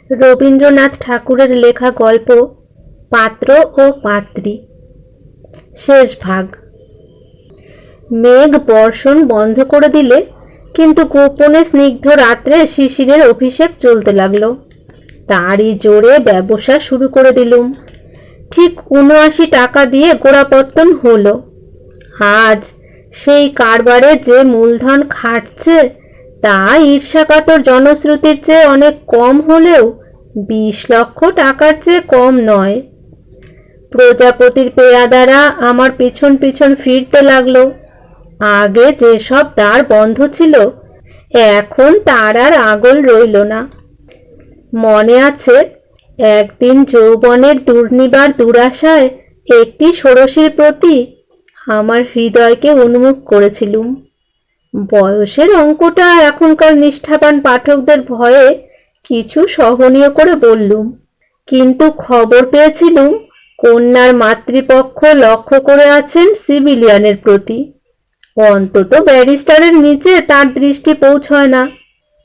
রবীন্দ্রনাথ ঠাকুরের লেখা গল্প পাত্র ও পাত্রী, শেষ ভাগ। মেঘ বর্ষণ বন্ধ করে দিলে কিন্তু গোপনে স্নিগ্ধ রাত্রে শিশিরের অভিষেক চলতে লাগলো। তারই জোরে ব্যবসা শুরু করে দিলুম। ঠিক ৭৯ টাকা দিয়ে গোড়াপত্তন হলো। আজ সেই কারবারে যে মূলধন খাটছে তা ঈর্ষাকাতর জনশ্রুতির চেয়ে অনেক কম হলেও ২০ লক্ষ টাকার চেয়ে কম নয়। প্রজাপতির পেয়াদারা আমার পিছন পিছন ফিরতে লাগলো। আগে যেসব দ্বার বন্ধ ছিল এখন তার আর আগল রইল না। মনে আছে, একদিন যৌবনের দুর্নিবার দুরাশায় একটি ষোড়শীর প্রতি আমার হৃদয়কে উন্মুখ করেছিলুম। বয়সের অঙ্কটা এখনকার নিষ্ঠাবান পাঠকদের ভয়ে কিছু সহনীয় করে বললুম, কিন্তু খবর পেয়েছিলুম কন্যার মাতৃপক্ষ লক্ষ্য করে আছেন সিভিলিয়ানের প্রতি। অন্তত ব্যারিস্টারের নিচে তার দৃষ্টি পৌঁছয় না।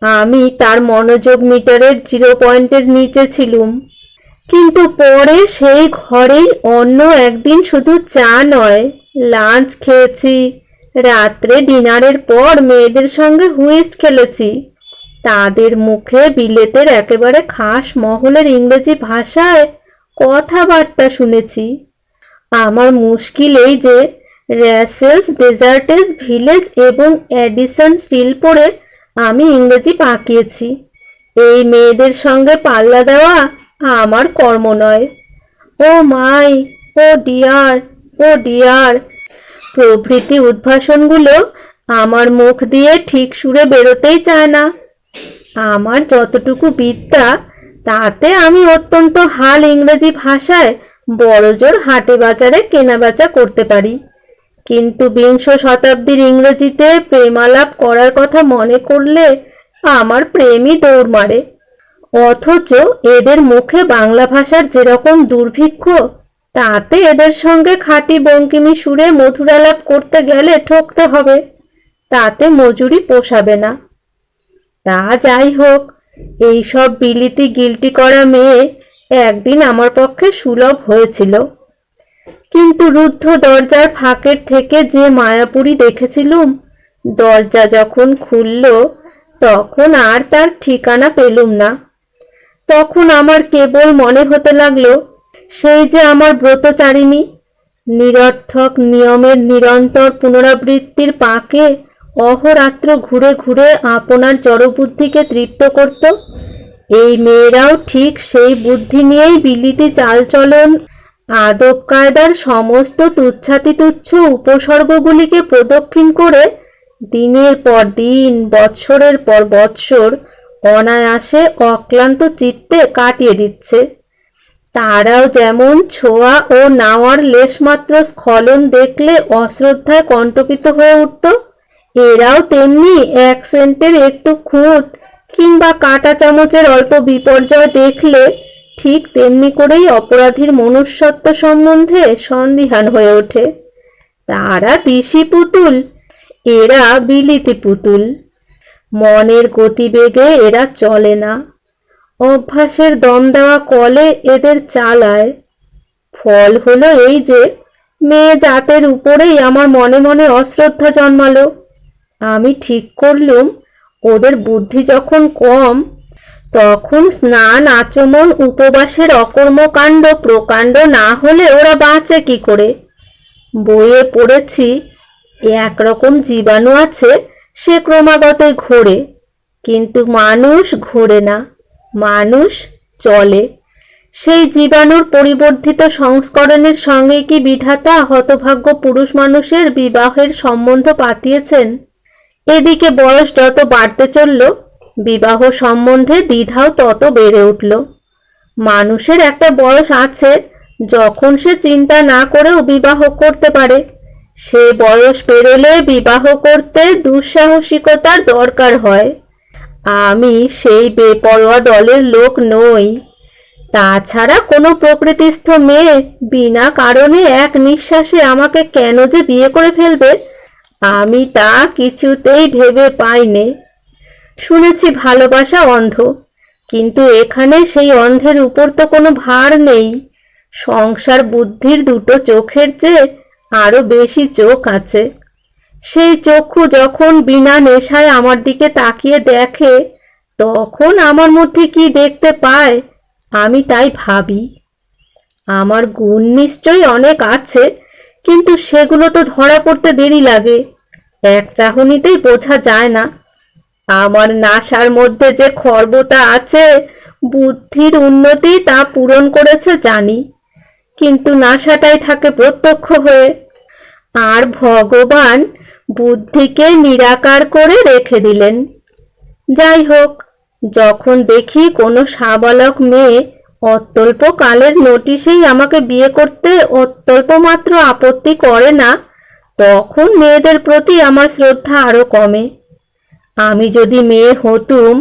আমি তার মনোযোগ মিটারের 0 পয়েন্টের নিচে ছিলুম। কিন্তু পরে সেই ঘরেই অন্য একদিন শুধু চা নয়, লাঞ্চ খেয়েছি, রাত্রে ডিনারের পর মেয়েদের সঙ্গে হুইস্ট খেলেছি। তাদের মুখে বিলেতের একেবারে খাস মহলের ইংরেজি ভাষায় কথাবার্তা শুনেছি। আমার মুশকিল এই যে র্যাসেলস ডেজার্টেস ভিলেজ এবং এডিসন স্টিল পড়ে আমি ইংরেজি পাকিয়েছি। এই মেয়েদের সঙ্গে পাল্লা দেওয়া আমার কর্ম নয়। ও মাই, ও ডিয়ার, ও ডিয়ার প্রভৃতি উদ্ভাসনগুলো আমার মুখ দিয়ে ঠিক সুরে বেরোতেই চায় না। আমার যতটুকু বিদ্যা তাতে আমি অত্যন্ত হাল ইংরেজি ভাষায় বড়জোর হাটে বাজারে কেনাবেচা করতে পারি, কিন্তু ২০ শতাব্দীর ইংরেজিতে প্রেমালাপ করার কথা মনে করলে আমার প্রেমই দৌড় মারে। অথচ এদের মুখে বাংলা ভাষার যেরকম দুর্ভিক্ষ, তাতে এদের সঙ্গে খাঁটি বঙ্কিমী সুরে মধুরালাপ করতে গেলে ঠকতে হবে, তাতে মজুরি পোষাবে না। তা যাই হোক, এইসব বিলিতি গিল্টি করা মেয়ে একদিন আমার পক্ষে সুলভ হয়েছিল। কিন্তু রুদ্ধ দরজার ফাঁকের থেকে যে মায়াপুরী দেখেছিলুম, দরজা যখন খুলল তখন আর তার ঠিকানা পেলুম না। তখন আমার কেবল মনে হতে লাগলো সেই যে আমার ব্রতচারিণী, নিরর্থক নিয়মের নিরন্তর পুনরাবৃত্তির পাকে অহরাত্র ঘুরে ঘুরে আপনার জড়বুদ্ধিকে তৃপ্ত করত। এই মেয়েরাও ঠিক সেই বুদ্ধি নিয়েই বিলিতি চালচলন, আদব কায়দার সমস্ত তুচ্ছাতিতুচ্ছ উপসর্গগুলিকে প্রদক্ষিণ করে দিনের পর দিন, বৎসরের পর বৎসর অনায়াসে অক্লান্ত চিত্তে কাটিয়ে দিচ্ছে। তারাও যেমন ছোঁয়া ও নাওয়ার লেশমাত্র স্খলন দেখলে অশ্রদ্ধায় কণ্টকিত হয়ে উঠত, এরাও তেমনি 1 সেন্টের একটু খুঁত কিংবা কাঁটা চামচের অল্প বিপর্যয় দেখলে ঠিক তেমনি করেই অপরাধীর মনুষ্যত্ব সম্বন্ধে সন্দিহান হয়ে ওঠে। তারা দিশি পুতুল, এরা বিলিতি পুতুল। মনের গতিবেগে এরা চলে না, অভ্যাসের দম দেওয়া কলে এদের চালায়। ফল হলো এই যে মেয়ে জাতের উপরেই আমার মনে মনে অশ্রদ্ধা জন্মালো। আমি ঠিক করলুম, ওদের বুদ্ধি যখন কম, তখন স্নান আচমন উপবাসের অকর্মকাণ্ড প্রকাণ্ড না হলে ওরা বাঁচে কি করে? বইয়ে পড়েছি একরকম জীবাণু আছে, সে ক্রমাগতই ঘোরে, কিন্তু মানুষ ঘোরে না, মানুষ চলে। সেই জীবাণুর পরিবর্ধিত সংস্করণের সঙ্গে কি বিধাতা হতভাগ্য পুরুষ মানুষের বিবাহের সম্বন্ধ পাতিয়েছেন? এদিকে বয়স যত বাড়তে চলল, বিবাহ সম্বন্ধে দ্বিধাও তত বেড়ে উঠল। মানুষের একটা বয়স আছে যখন সে চিন্তা না করেও বিবাহ করতে পারে। সে বয়স পেরোলে বিবাহ করতে দুঃসাহসিকতার দরকার হয়। আমি সেই বেপরোয়া দলের লোক নই। তাছাড়া কোনো প্রকৃতিস্থ মেয়ে বিনা কারণে এক নিঃশ্বাসে আমাকে কেন যে বিয়ে করে ফেলবে, আমি তা কিছুতেই ভেবে পাইনে। শুনেছি ভালোবাসা অন্ধ, কিন্তু এখানে সেই অন্ধের উপর তো কোনো ভার নেই। সংসার বুদ্ধির দুটো চোখের চেয়ে আরো বেশি চোখ আছে। সেই চক্ষু যখন বিনা নেশায় আমার দিকে তাকিয়ে দেখে, তখন আমার মধ্যে কি দেখতে পায় আমি তাই ভাবি। আমার গুণ নিশ্চয়ই অনেক আছে, কিন্তু সেগুলো তো ধরা পড়তে দেরি লাগে। এক চাহনিতেই বোঝা যায় না। আমার নাসার মধ্যে যে খর্বতা আছে, বুদ্ধির উন্নতি তা পূরণ করেছে জানি, কিন্তু নাসাটাই থাকে প্রত্যক্ষ হয়ে। আর ভগবান বুদ্ধিকে নিরাকার করে রেখে দিলেন। যাই হোক, যখন দেখি কোনো সাবালক মেয়ে অত্যল্প কালের নোটিশেই আমাকে বিয়ে করতে অত্যল্প মাত্র আপত্তি করে না, তখন মেয়েদের প্রতি আমার শ্রদ্ধা আরো কমে। আমি যদি মেয়ে হতুম,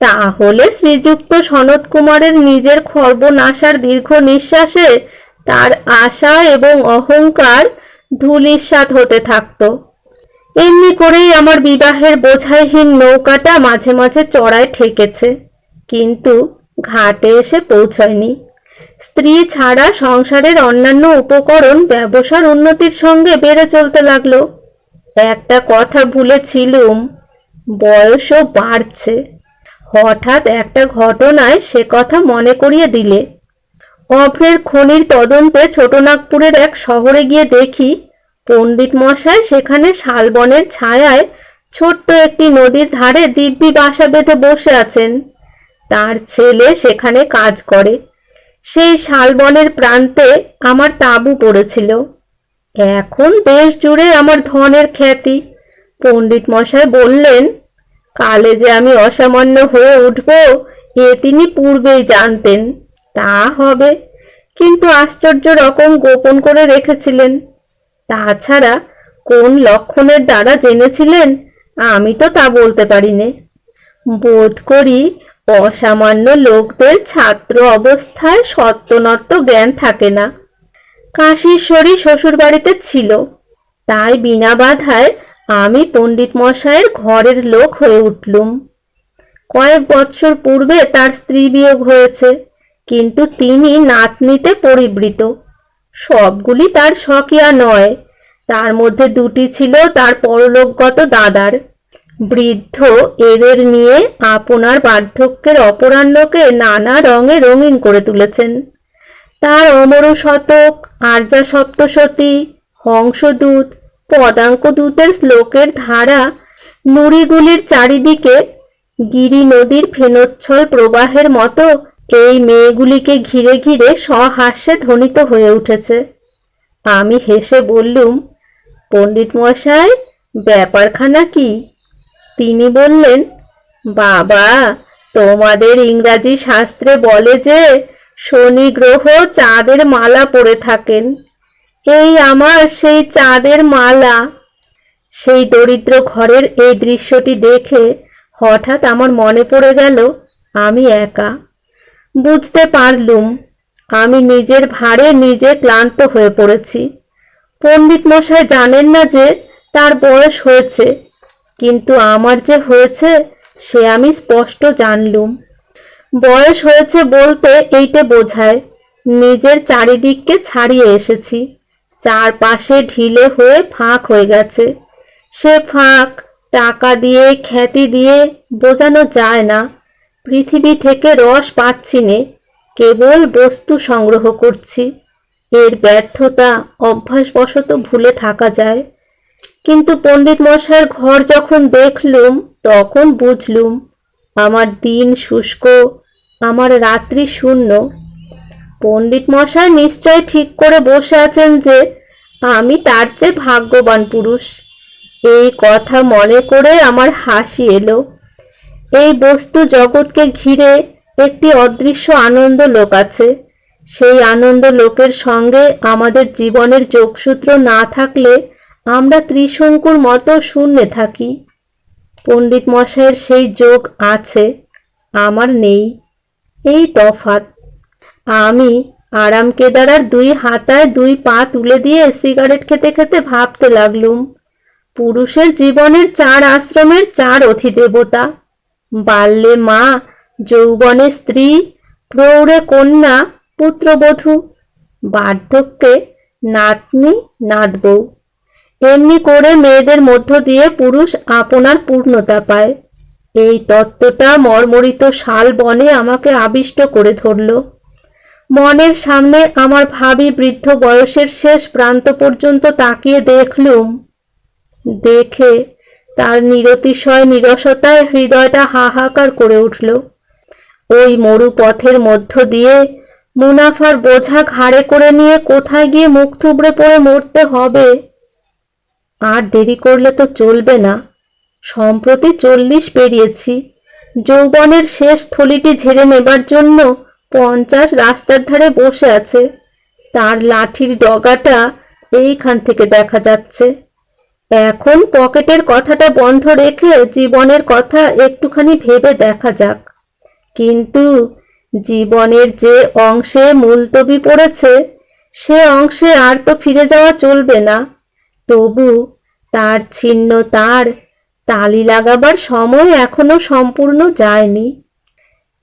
তাহলে শ্রীযুক্ত সনত কুমারের নিজের খর্বনাশার দীর্ঘ নিঃশ্বাসে তার আশা এবং অহংকার ধূলিসাৎ হতে থাকত। এমনি করেই আমার বিবাহের বোঝাইহীন নৌকাটা মাঝে মাঝে চড়ায় ঠেকেছে, কিন্তু ঘাটে এসে পৌঁছয়নি। স্ত্রী ছাড়া সংসারের অন্যান্য উপকরণ ব্যবসার উন্নতির সঙ্গে বেড়ে চলতে লাগলো। একটা কথা ভুলেছিলুম, বয়সও বাড়ছে। হঠাৎ একটা ঘটনায় সে কথা মনে করিয়ে দিলে। অভ্রের খনির তদন্তে ছোটনাগপুরের এক শহরে গিয়ে দেখি, পণ্ডিত মশাই সেখানে শালবনের ছায়ায় ছোট্ট একটি নদীর ধারে দিব্যি বাসা বেঁধে বসে আছেন। তার ছেলে সেখানে কাজ করে। সেই শালবনের প্রান্তে আমার তাঁবু পড়েছিল। এখন দেশ জুড়ে আমার ধনের খ্যাতি। পণ্ডিত মশাই বললেন, কালে যে আমি অসামান্য হয়ে উঠব এ তিনি পূর্বেই জানতেন। তা হবে, কিন্তু আশ্চর্য রকম গোপন করে রেখেছিলেন। তাছাড়া কোন লক্ষণের দ্বারা জেনেছিলেন আমি তো তা বলতে পারি নে। বোধ করি অসামান্য লোকদের ছাত্র অবস্থায় সত্যনত্ব জ্ঞান থাকে না। কাশীশ্বরী শ্বশুর বাড়িতে ছিল, তাই বিনা বাধায় আমি পণ্ডিত মশাইয়ের ঘরের লোক হয়ে উঠলুম। কয়েক বৎসর পূর্বে তার স্ত্রী বিয়োগ হয়েছে, কিন্তু তিনি নাতনিতে পরিবৃত। সবগুলি তার স্বকীয়া নয়, তার মধ্যে দুটি ছিল তার পরলোকগত দাদার। বৃদ্ধ এদের নিয়ে আপনার বার্ধক্যের অপরাহ্নকে নানা রঙে রঙিন করে তুলেছেন। তার অমরু শতক, আর্যা সপ্তশতী, হংসদূত, পদাঙ্কদূতের শ্লোকের ধারা নুড়িগুলির চারিদিকে গিরি নদীর ফেনোচ্ছল প্রবাহের মতো এই মেয়েগুলিকে ঘিরে ঘিরে সহাস্যে ধ্বনিত হয়ে উঠেছে। আমি হেসে বললুম, পণ্ডিত মশাই, ব্যাপারখানা কি? তিনি বললেন, বাবা, তোমাদের ইংরাজি শাস্ত্রে বলে যে শনি গ্রহ চাঁদের মালা পরে থাকেন। এই আমার সেই চাঁদের মালা। সেই দরিদ্র ঘরের এই দৃশ্যটি দেখে হঠাৎ আমার মনে পড়ে গেল আমি একা। বুঝতে পারলুম আমি নিজের ভারে নিজে ক্লান্ত হয়ে পড়েছি। পণ্ডিত মশাই জানেন না যে তার বয়স হয়েছে, কিন্তু আমার যে হয়েছে সে আমি স্পষ্ট জানলুম। বয়স হয়েছে বলতে এইটে বোঝায় নিজের চারিদিককে ছাড়িয়ে এসেছি। চারপাশে ঢিলে হয়ে ফাঁক হয়ে গেছে। সে ফাঁক টাকা দিয়ে, খ্যাতি দিয়ে বোঝানো যায় না। পৃথিবী থেকে রস পাচ্ছি নে, কেবল বস্তু সংগ্রহ করছি। এর ব্যর্থতা অভ্যাসবশত ভুলে থাকা যায়, কিন্তু পণ্ডিত মশাইয়ের ঘর যখন দেখলুম তখন বুঝলুম আমার দিন শুষ্ক, আমার রাত্রি শূন্য। পণ্ডিত মশাই নিশ্চয় ঠিক করে বসে আছেন যে আমি তার চেয়ে ভাগ্যবান পুরুষ। এই কথা মনে করে আমার হাসি এলো। এই বস্তু জগৎকে ঘিরে একটি অদৃশ্য আনন্দ লোক আছে। সেই আনন্দ লোকের সঙ্গে আমাদের জীবনের যোগসূত্র না থাকলে আমরা ত্রিশঙ্কুর মতো শূন্যে থাকি। পণ্ডিত মশাইয়ের সেই যোগ আছে, আমার নেই। এই তফাৎ। আমি আরাম কেদারার দুই হাতায় দুই পা তুলে দিয়ে সিগারেট খেতে খেতে ভাবতে লাগলুম, পুরুষের জীবনের চার আশ্রমের চার অধিদেবতা। বাল্যে মা, যৌবনে স্ত্রী, প্রৌঢ়ে কন্যা, পুত্রবধূ, বার্ধক্যে নাতনি নাতবউ, এমনি করে মেয়েদের মধ্য দিয়ে পুরুষ আপনার পূর্ণতা পায়। এই তত্ত্বটা মর্মরিত শাল বনে আমাকে আবিষ্ট করে ধরল। মনের সামনে আমার ভাবি বৃদ্ধ বয়সের শেষ প্রান্ত পর্যন্ত তাকিয়ে দেখলুম। দেখে তার নিরতিশয় নিরসতায় হৃদয়টা হাহাকার করে উঠল। ওই মরু পথের মধ্য দিয়ে মুনাফার বোঝা ঘাড়ে করে নিয়ে কোথায় গিয়ে মুখ থুবড়ে পড়ে মরতে হবে। আর দেরি করলে তো চলবে না। সম্প্রতি 40 পেরিয়েছি। যৌবনের শেষ থলিটি ঝেড়ে নেবার জন্য 50 রাস্তার ধারে বসে আছে। তার লাঠির ডগাটা এইখান থেকে দেখা যাচ্ছে। এখন পকেটের কথাটা বন্ধ রেখে জীবনের কথা একটুখানি ভেবে দেখা যাক। কিন্তু জীবনের যে অংশে মুলতবি পড়েছে সে অংশে আর তো ফিরে যাওয়া চলবে না। তবু তার ছিন্ন তার তালি লাগাবার সময় এখনো সম্পূর্ণ যায়নি।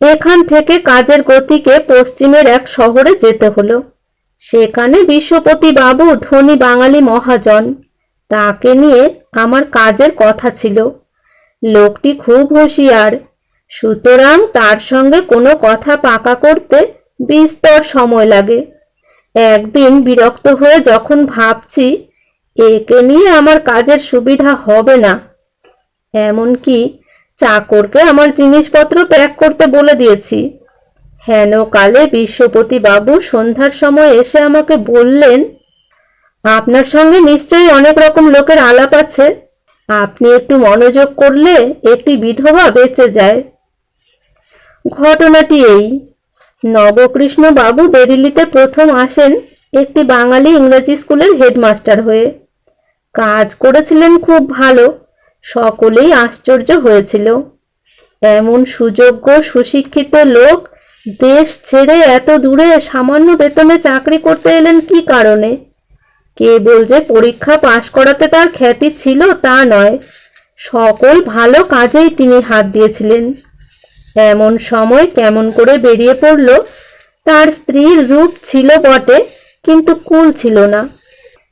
এখান থেকে কাজের গতিকে পশ্চিমের এক শহরে যেতে হলো। সেখানে বিশ্বপতি বাবু ধনী বাঙালি মহাজন, তাকে নিয়ে আমার কাজের কথা ছিল। লোকটি খুব হুঁশিয়ার, সুতরাং তার সঙ্গে কোনো কথা পাকা করতে বিস্তর সময় লাগে। একদিন বিরক্ত হয়ে যখন ভাবছি একে নিয়ে আমার কাজের সুবিধা হবে না, এমনকি চাকরকে আমার জিনিসপত্র প্যাক করতে বলে দিয়েছি, হেন কালে বিশ্বপতি বাবু সন্ধ্যার সময় এসে আমাকে বললেন, আপনার সঙ্গে নিশ্চয়ই অনেক রকম লোকের আলাপ আছে, আপনি একটু মনোযোগ করলে একটি বিধবা বেঁচে যায়। ঘটনাটি এই, নবকৃষ্ণ বাবু বেরিলিতে প্রথম আসেন একটি বাঙালি ইংরেজি স্কুলের হেডমাস্টার হয়ে। কাজ করেছিলেন খুব ভালো, সকলেই আশ্চর্য হয়েছিল। এমন সুযোগ্য সুশিক্ষিত লোক দেশ ছেড়ে এত দূরে সামান্য বেতনে চাকরি করতে এলেন কি কারণে? কেবল যে পরীক্ষা পাশ করাতে তার খ্যাতি ছিল তা নয়, সকল ভালো কাজেই তিনি হাত দিয়েছিলেন। এমন সময় কেমন করে বেরিয়ে পড়ল, তার স্ত্রীর রূপ ছিল বটে, কিন্তু কুল ছিল না।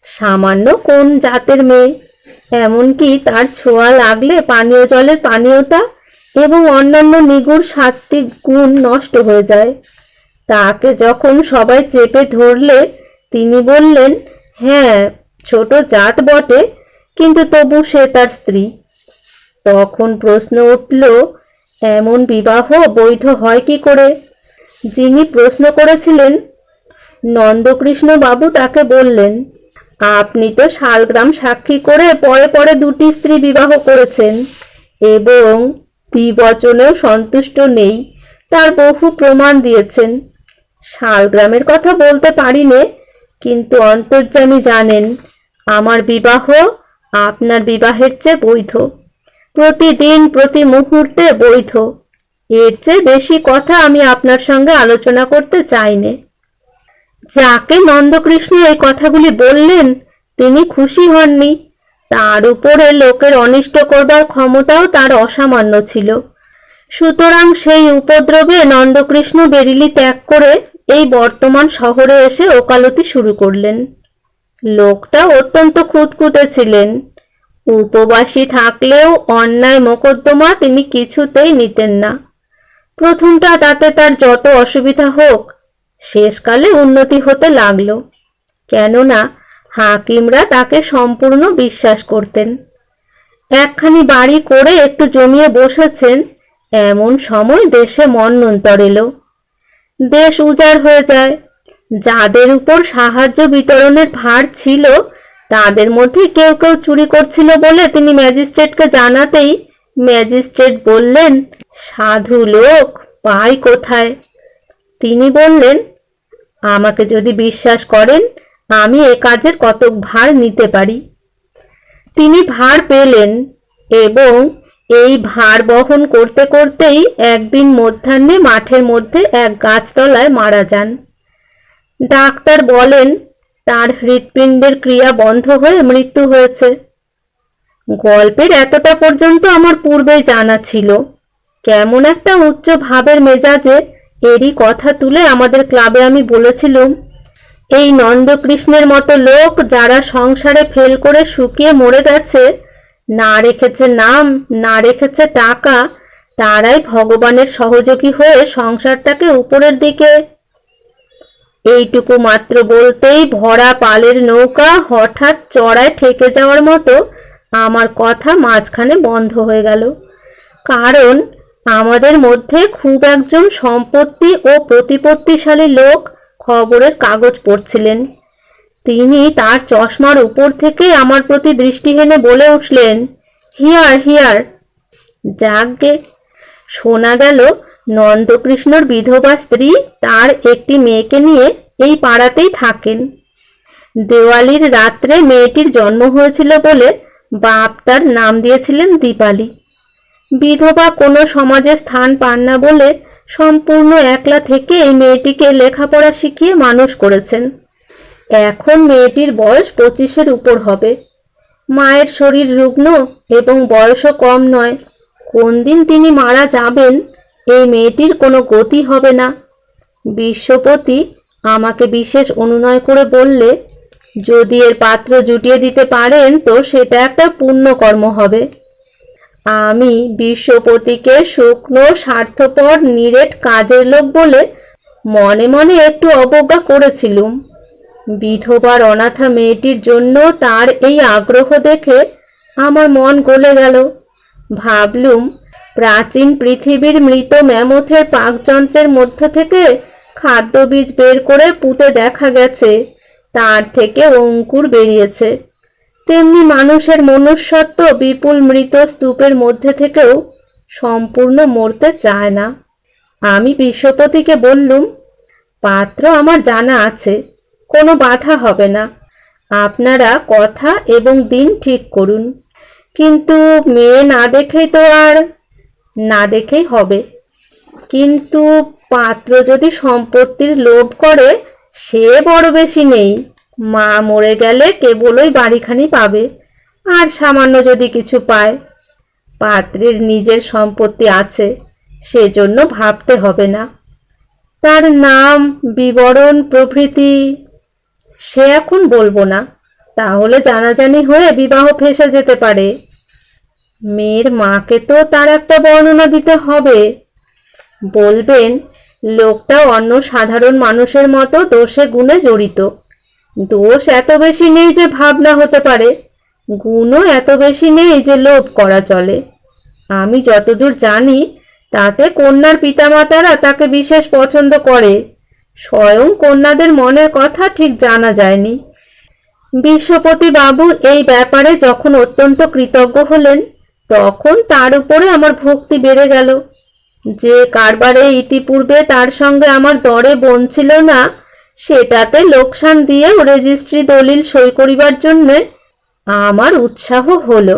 সামান্য কোন জাতের মেয়ে, এমনকি তার ছোঁয়া লাগলে পানীয় জলের পানীয়তা এবং অন্যান্য নিগুড় সাত্ত্বিক গুণ নষ্ট হয়ে যায়। তাকে যখন সবাই চেপে ধরলে তিনি বললেন, হ্যাঁ ছোট জাত বটে, কিন্তু তবু সে তার স্ত্রী। তখন প্রশ্ন উঠল, এমন বিবাহ বৈধ হয় কি করে? যিনি প্রশ্ন করেছিলেন নন্দকৃষ্ণ বাবু তাকে বললেন, আপনি তো শালগ্রাম সাক্ষী করে পরে পরে 2টি স্ত্রী বিবাহ করেছেন এবং দ্বিবচনেও সন্তুষ্ট নেই তার বহু প্রমাণ দিয়েছেন। শালগ্রামের কথা বলতে পারি নে, কিন্তু অন্তর্যামী জানেন আমার বিবাহ আপনার বিবাহের চেয়ে বৈধ, প্রতিদিন প্রতি মুহূর্তে বৈধ। এর চেয়ে বেশি কথা আমি আপনার সঙ্গে আলোচনা করতে চাই নে। যাকে নন্দকৃষ্ণ এই কথাগুলি বললেন তিনি খুশি হননি। তার উপরে লোকের অনিষ্ট করবার ক্ষমতাও তার অসামান্য ছিল। সুতরাং সেই উপদ্রবে নন্দকৃষ্ণ বেরিলি ত্যাগ করে এই বর্তমান শহরে এসে ওকালতি শুরু করলেন। লোকটা অত্যন্ত খুঁতখুঁতে ছিলেন। উপবাসী থাকলেও অন্যায় মোকদ্দমা তিনি কিছুতেই নিতেন না। প্রথমটা তাতে তার যত অসুবিধা হোক, শেষকালে উন্নতি হতে লাগলো, কেননা হাকিমরা তাকে সম্পূর্ণ বিশ্বাস করতেন। একখানি বাড়ি করে একটু জমিয়ে বসেছেন, এমন সময় দেশে মন্বন্তর এলো। দেশ উজাড় হয়ে যায়। যাদের উপর সাহায্য বিতরণের ভার ছিল তাদের মধ্যে কেউ কেউ চুরি করছিল বলে তিনি ম্যাজিস্ট্রেটকে জানাতেই ম্যাজিস্ট্রেট বললেন, সাধু লোক পাই কোথায়? তিনি বললেন, আমাকে যদি বিশ্বাস করেন আমি এ কাজের কতক ভার নিতে পারি। তিনি ভার পেলেন এবং এই ভার বহন করতে করতেই একদিন মধ্যাহ্নে মাঠের মধ্যে এক গাছতলায় মারা যান। ডাক্তার বলেন তার হৃৎপিণ্ডের ক্রিয়া বন্ধ হয়ে মৃত্যু হয়েছে। গল্পের এতটা পর্যন্ত আমার পূর্বেই জানা ছিল। কেমন একটা উচ্চ ভাবের মেজাজে এরই কথা তুলে আমাদের ক্লাবে আমি বলেছিলুম, এই নন্দকৃষ্ণের মতো লোক যারা সংসারে ফেল করে শুকিয়ে মরে গেছে, না রেখেছে নাম, না রেখেছে টাকা, তারাই ভগবানের সহযোগী হয়ে সংসারটাকে উপরের দিকে। এইটুকু মাত্র বলতেই ভরা পালের নৌকা হঠাৎ চড়ায় ঠেকে যাওয়ার মতো আমার কথা মাঝখানে বন্ধ হয়ে গেল। কারণ আমাদের মধ্যে খুব একজন সম্পত্তি ও প্রতিপত্তিশালী লোক খবরের কাগজ পড়ছিলেন। তিনি তার চশমার উপর থেকে আমার প্রতি দৃষ্টি হেনে বলে উঠলেন, হিয়ার হিয়ার। যাকগে, শোনা গেল নন্দকৃষ্ণর বিধবা স্ত্রী তার একটি মেয়েকে নিয়ে এই পাড়াতেই থাকেন। দেওয়ালির রাত্রে মেয়েটির জন্ম হয়েছিল বলে বাপ তার নাম দিয়েছিলেন দীপালি। বিধবা কোনো সমাজে স্থান পান না বলে সম্পূর্ণ একলা থেকে এই মেয়েটিকে লেখাপড়া শিখিয়ে মানুষ করেছেন। এখন মেয়েটির বয়স 25-এর উপর হবে। মায়ের শরীর রুগ্ন এবং বয়সও কম নয়। কোন দিন তিনি মারা যাবেন এই মেয়েটির কোনো গতি হবে না। বিশ্বপতি আমাকে বিশেষ অনুনয় করে বললে, যদি এর পাত্র জুটিয়ে দিতে পারেন তো সেটা একটা পুণ্যকর্ম হবে। আমি বিশ্বপতিকে শুকনো স্বার্থপর নিরেট কাজের লোক বলে মনে মনে একটু অবজ্ঞা করেছিলুম। বিধবার অনাথা মেয়েটির জন্য তার এই আগ্রহ দেখে আমার মন গলে গেল। ভাবলুম, প্রাচীন পৃথিবীর মৃত ম্যামথের পাকযন্ত্রের মধ্য থেকে খাদ্যবীজ বের করে পুঁতে দেখা গেছে, তার থেকে অঙ্কুর বেরিয়েছে। তেমনি মানুষের মনুষ্যত্ব বিপুল মৃত স্তূপের মধ্যে থেকেও সম্পূর্ণ মরতে চায় না। আমি বিশ্বপতিকে বললুম, পাত্র আমার জানা আছে, কোনো বাধা হবে না। আপনারা কথা এবং দিন ঠিক করুন। কিন্তু মেয়ে না দেখেই তো আর। না দেখেই হবে, কিন্তু পাত্র যদি সম্পত্তির লোভ করে সে বড় বেশি নেই। মা মরে গেলে কেবলই বাড়িখানি পাবে, আর সামান্য যদি কিছু পায়। পাত্রের নিজের সম্পত্তি আছে, সেজন্য ভাবতে হবে না। তার নাম, বিবরণ প্রভৃতি সে এখন বলবো না, তাহলে জানাজানি হয়ে বিবাহ ফেঁসে যেতে পারে। মেয়ের মাকে তো তার একটা বর্ণনা দিতে হবে। বলবেন, লোকটা অন্য সাধারণ মানুষের মতো দোষে গুণে জড়িত। দোষ এত বেশি নেই যে ভাবনা হতে পারে, গুণও এত বেশি নেই যে লোভ করা চলে। আমি যতদূর জানি তাতে কন্যার পিতামাতারা তাকে বিশেষ পছন্দ করে। স্বয়ং কন্যাদের মনের কথা ঠিক জানা যায়নি। বিশ্বপতি বাবু এই ব্যাপারে যখন অত্যন্ত কৃতজ্ঞ হলেন, তখন তার উপরে আমার ভক্তি বেড়ে গেল। যে কারবারে ইতিপূর্বে তার সঙ্গে আমার দরে বনছিল না, সেটাতে লোকসান দিয়েও রেজিস্ট্রি দলিল সই করিবার জন্যে আমার উৎসাহ হলো।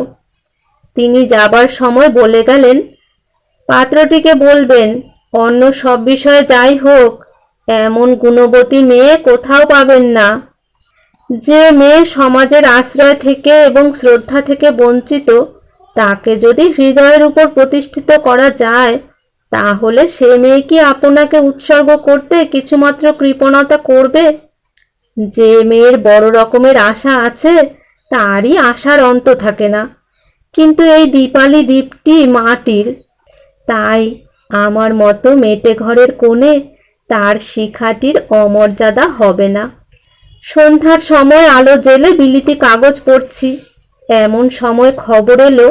তিনি যাবার সময় বলে গেলেন, পাত্রটিকে বলবেন অন্য সব বিষয়ে যাই হোক, এমন গুণবতী মেয়ে কোথাও পাবেন না। যে মেয়ে সমাজের আশ্রয় থেকে এবং শ্রদ্ধা থেকে বঞ্চিত, তাকে যদি হৃদয়ের উপর প্রতিষ্ঠিত করা যায়, তাহলে সে মেয়ে কি আপনাকে উৎসর্গ করতে কিছুমাত্র কৃপণতা করবে? যে মেয়ের বড় রকমের আশা আছে, তারই আশার অন্ত থাকে না। কিন্তু এই দীপালি দ্বীপটি মাটির, তাই আমার মতো মেটে ঘরের কোণে তার শিখাটির অমর্যাদা হবে না। সন্ধ্যার সময় আলো জেলে বিলিতি কাগজ পড়ছি, এমন সময় খবর এলো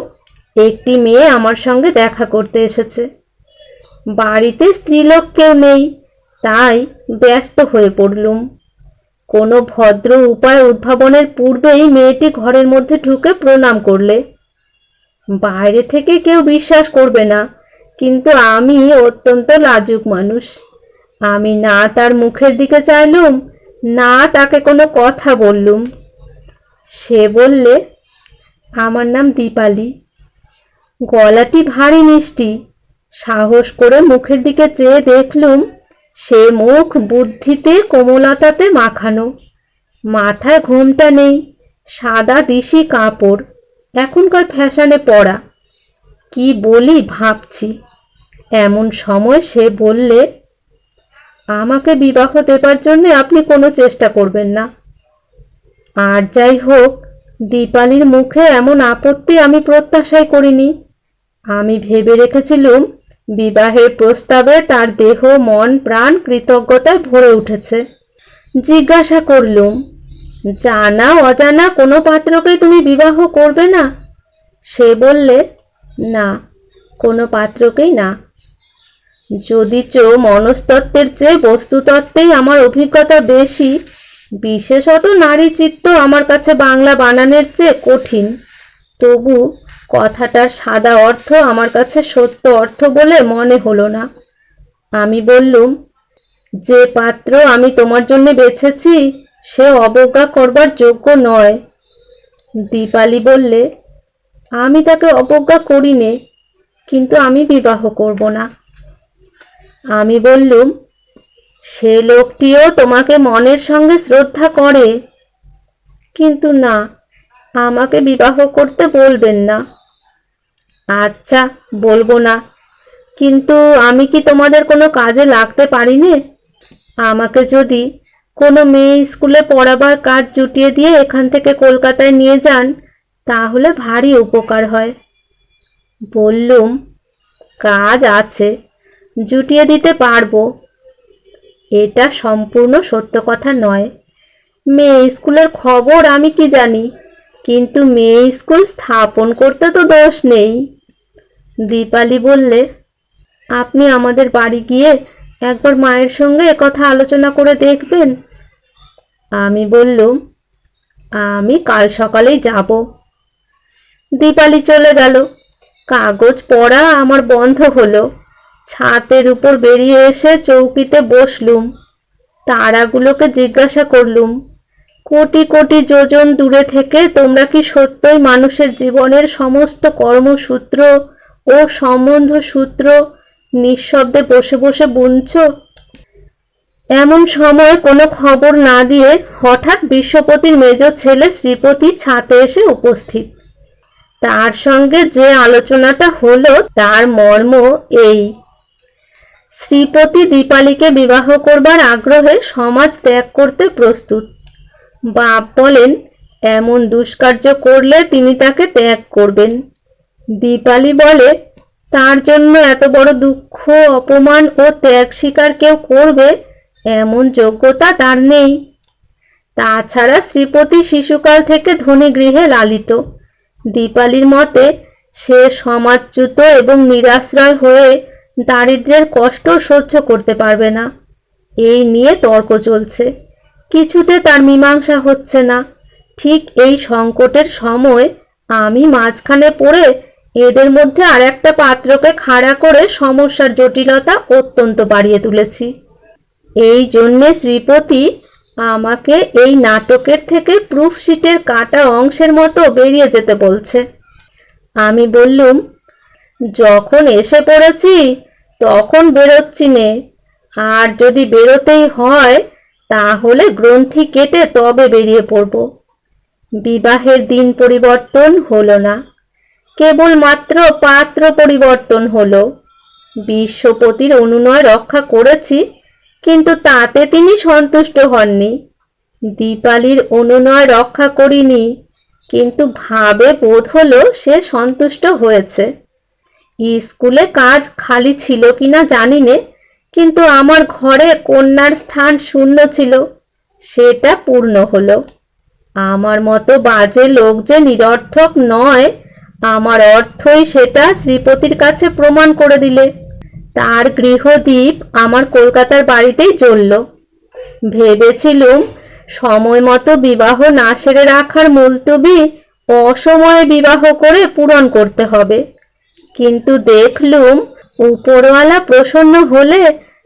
একটি মেয়ে আমার সঙ্গে দেখা করতে এসেছে। বাড়িতে স্ত্রীলোক কেউ নেই, তাই ব্যস্ত হয়ে পড়লুম। কোনো ভদ্র উপায় উদ্ভাবনের পূর্বেই মেয়েটি ঘরের মধ্যে ঢুকে প্রণাম করলে। বাইরে থেকে কেউ বিশ্বাস করবে না, কিন্তু আমি অত্যন্ত লাজুক মানুষ। আমি না তার মুখের দিকে চাইলুম, না তাকে কোনো কথা বললুম। সে বললে, আমার নাম দীপালি। গলাটি ভারী মিষ্টি। সাহস করে মুখের দিকে চেয়ে দেখলুম, সে মুখ বুদ্ধিতে কোমলতাতে মাখানো। মাথায় ঘোমটা নেই, সাদা দিশি কাপড়, এখনকার ফ্যাশনে পরা। কি বলি ভাবছি। এমন সময় সে বললে, আমাকে বিবাহ দেবার জন্য আপনি কোনো চেষ্টা করবেন না। আর যাই হোক, দীপালির মুখে এমন আপত্তি আমি প্রত্যাশাই করিনি। আমি ভেবে রেখেছিলুম বিবাহের প্রস্তাবে তার দেহ মন প্রাণ কৃতজ্ঞতায় ভরে উঠেছে। জিজ্ঞাসা করলুম, জানা অজানা কোনো পাত্রকেই তুমি বিবাহ করবে না? সে বললে, না, কোনো পাত্রকেই না। যদিচ মনস্তত্ত্বের চেয়ে বস্তুতত্ত্বেই আমার অভিজ্ঞতা বেশি, বিশেষত নারী চিত্ত আমার কাছে বাংলা বানানের চেয়ে কঠিন, তবু কথাটার সাদা অর্থ আমার কাছে সত্য অর্থ বলে মনে হলো না। আমি বললুম, যে পাত্র আমি তোমার জন্য বেছেছি সে অবজ্ঞা করবার যোগ্য নয়। দীপালি বললে, আমি তাকে অবজ্ঞা করি নে, কিন্তু আমি বিবাহ করব না। আমি বললুম, সে লোকটিও তোমাকে মনের সঙ্গে শ্রদ্ধা করে, কিন্তু না, আমাকে বিবাহ করতে বলবেন না। আচ্ছা, বলবো না, কিন্তু আমি কি তোমাদের কোনো কাজে লাগতে পারি নে? আমাকে যদি কোনো মেয়ে স্কুলে পড়াবার কাজ জুটিয়ে দিয়ে এখান থেকে কলকাতায় নিয়ে যান তাহলে ভারী উপকার হয়। বললুম, কাজ আছে, জুটিয়ে দিতে পারবো। এটা সম্পূর্ণ সত্য কথা নয়। মেয়ে স্কুলের খবর আমি কি জানি, কিন্তু মেয়ে স্কুল স্থাপন করতে তো দোষ নেই। দীপালি বললে, আপনি আমাদের বাড়ি গিয়ে একবার মায়ের সঙ্গে একথা আলোচনা করে দেখবেন। আমি বললুম, আমি কাল সকালেই যাব। দীপালি চলে গেল। কাগজ পড়া আমার বন্ধ হলো। ছাতের উপর বেরিয়ে এসে চৌকিতে বসলুম। তারাগুলোকে জিজ্ঞাসা করলুম, কোটি কোটি যোজন দূরে থেকে তোমরা কি সত্যই মানুষের জীবনের সমস্ত কর্মসূত্র ও সম্বন্ধ সূত্র নিঃশব্দে বসে বসে বুনছ? এমন সময় কোনো খবর না দিয়ে হঠাৎ বিশ্বপতির মেজ ছেলে শ্রীপতি ছাতে এসে উপস্থিত। তার সঙ্গে যে আলোচনাটা হলো তার মর্ম এই, শ্রীপতি দীপালিকে বিবাহ করবার আগ্রহে সমাজ ত্যাগ করতে প্রস্তুত। বাপ বলেন, এমন দুষ্কার্য করলে তিনি তাকে ত্যাগ করবেন। দীপালি বলে, তার জন্য এত বড় দুঃখ অপমান ও ত্যাগ স্বীকার কেউ করবে এমন যোগ্যতা তার নেই। তাছাড়া শ্রীপতি শিশুকাল থেকে ধনী গৃহে লালিত। দীপালির মতে সে সমাজচ্যুত এবং নিরাশ্রয় হয়ে দারিদ্র্যের কষ্ট সহ্য করতে পারবে না। এই নিয়ে তর্ক চলছে, কিছুতে তার মীমাংসা হচ্ছে না। ঠিক এই সংকটের সময় আমি মাঝখানে পড়ে এদের মধ্যে আর একটা পাত্রকে খাড়া করে সমস্যার জটিলতা অত্যন্ত বাড়িয়ে তুলেছি। এই জন্যে শ্রীপতি আমাকে এই নাটকের থেকে প্রুফশিটের কাটা অংশের মতো বেরিয়ে যেতে বলছে। আমি বললুম, যখন এসে পড়েছি তখন বেরোচ্ছি নে, আর যদি বেরোতেই হয় তাহলে গ্রন্থি কেটে তবে বেরিয়ে পড়ব। বিবাহের দিন পরিবর্তন হলো না, কেবলমাত্র পাত্র পরিবর্তন হলো। বিশ্বপতির অনুনয় রক্ষা করেছি, কিন্তু তাতে তিনি সন্তুষ্ট হননি। দীপালির অনুনয় রক্ষা করিনি, কিন্তু ভাবে বোধ হলো সে সন্তুষ্ট হয়েছে। স্কুলে কাজ খালি ছিল কিনা জানি নে, কিন্তু আমার ঘরে কন্যার স্থান শূন্য ছিল, সেটা পূর্ণ হলো। আমার মতো বাজে লোক যে নিরর্থক নয়, আমার অর্থই সেটা শ্রীপতির কাছে প্রমাণ করে দিলে। তার গৃহদীপ আমার কলকাতার বাড়িতেই জ্বলল। ভেবেছিলুম সময় মতো বিবাহ না সেরে রাখার মুলতবি অসময়ে বিবাহ করে পূরণ করতে হবে, কিন্তু দেখলুম উপরওয়ালা প্রসন্ন হলে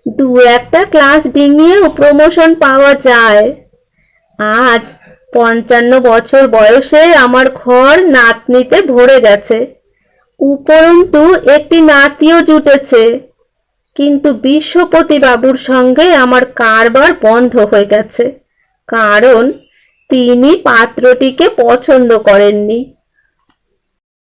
দু একটা ক্লাস ডিঙিয়েও প্রমোশন পাওয়া যায়। আজ 55 বছর বয়সে আমার ঘর নাতনিতে ভরে গেছে, উপরন্তু একটি নাতিও জুটেছে, কিন্তু বিশ্বপতি বাবুর সঙ্গে আমার কারবার বন্ধ হয়ে গেছে, কারণ তিনি পাত্রটিকে পছন্দ করেননি।